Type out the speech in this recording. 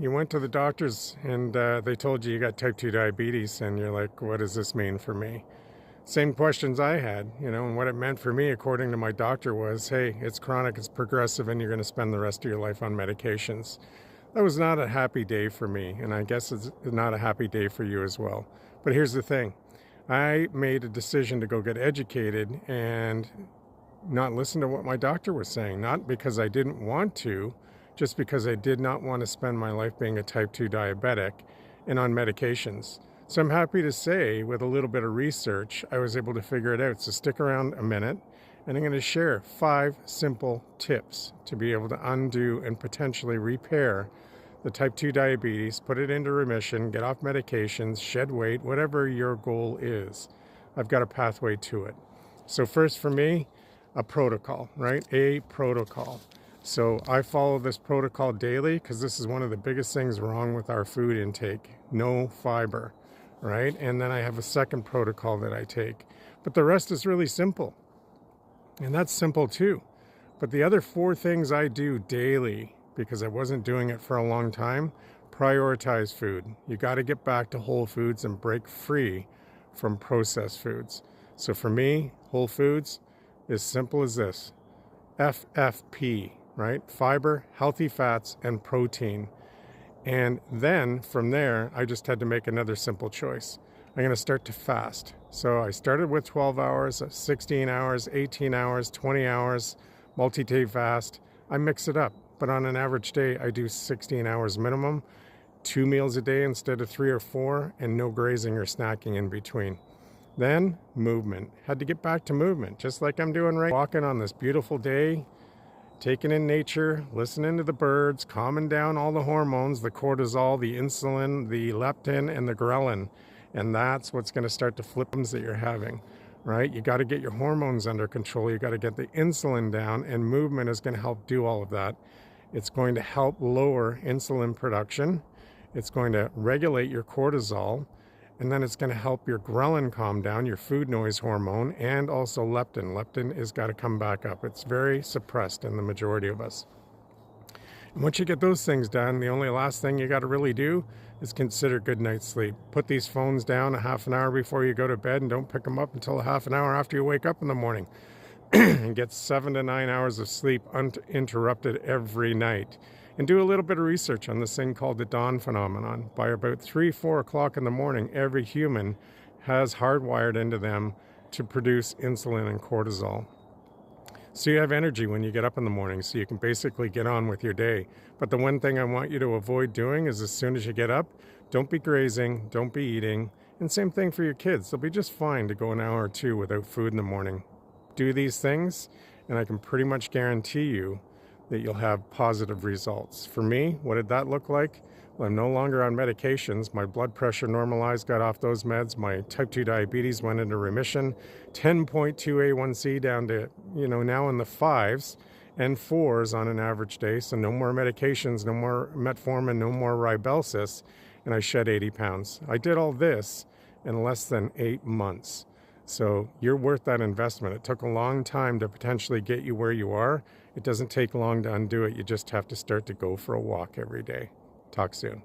you went to the doctors and they told you got type 2 diabetes, and you're like, what does this mean for me? Same questions I had, and what it meant for me, according to my doctor, was, hey, it's chronic, it's progressive, and you're going to spend the rest of your life on medications. That was not a happy day for me, and I guess it's not a happy day for you as well. But here's the thing. I made a decision to go get educated and not listen to what my doctor was saying, not because I didn't want to, just because I did not want to spend my life being a type 2 diabetic and on medications. So I'm happy to say, with a little bit of research, I was able to figure it out. So stick around a minute, and I'm going to share 5 simple tips to be able to undo and potentially repair the type 2 diabetes, put it into remission, get off medications, shed weight, whatever your goal is. I've got a pathway to it. So first for me, a protocol, right? A protocol. So I follow this protocol daily because this is one of the biggest things wrong with our food intake. No fiber, right? And then I have a second protocol that I take. But the rest is really simple. And that's simple too. But the other 4 things I do daily, because I wasn't doing it for a long time, prioritize food. You got to get back to whole foods and break free from processed foods. So for me, whole foods, as simple as this. FFP, right? Fiber, healthy fats, and protein. And then from there, I just had to make another simple choice. I'm going to start to fast. So I started with 12 hours, 16 hours, 18 hours, 20 hours, multi-day fast. I mix it up. But on an average day, I do 16 hours minimum, 2 meals a day instead of 3 or 4, and no grazing or snacking in between. Then movement. Had to get back to movement, just like I'm doing right now. Walking on this beautiful day, taking in nature, listening to the birds, calming down all the hormones, the cortisol, the insulin, the leptin, and the ghrelin. And that's what's going to start to flip them that you're having, right? You got to get your hormones under control. You got to get the insulin down, and movement is going to help do all of that. It's going to help lower insulin production. It's going to regulate your cortisol. And then it's going to help your ghrelin calm down, your food noise hormone, and also leptin. Leptin has got to come back up. It's very suppressed in the majority of us. And once you get those things done, the only last thing you got to really do is consider good night's sleep. Put these phones down a half an hour before you go to bed, and don't pick them up until a half an hour after you wake up in the morning. And get 7 to 9 hours of sleep uninterrupted every night. And do a little bit of research on this thing called the dawn phenomenon. By about 3, 4 o'clock in the morning, every human has hardwired into them to produce insulin and cortisol. So you have energy when you get up in the morning, so you can basically get on with your day. But the one thing I want you to avoid doing is, as soon as you get up, don't be grazing, don't be eating. And same thing for your kids. They'll be just fine to go an hour or 2 without food in the morning. Do these things, and I can pretty much guarantee you that you'll have positive results. For me, what did that look like? Well, I'm no longer on medications. My blood pressure normalized, got off those meds. My type 2 diabetes went into remission. 10.2 A1C down to, now in the 5s and 4s on an average day. So no more medications, no more metformin, no more Rybelsus. And I shed 80 pounds. I did all this in less than 8 months. So you're worth that investment. It took a long time to potentially get you where you are. It doesn't take long to undo it. You just have to start to go for a walk every day. Talk soon.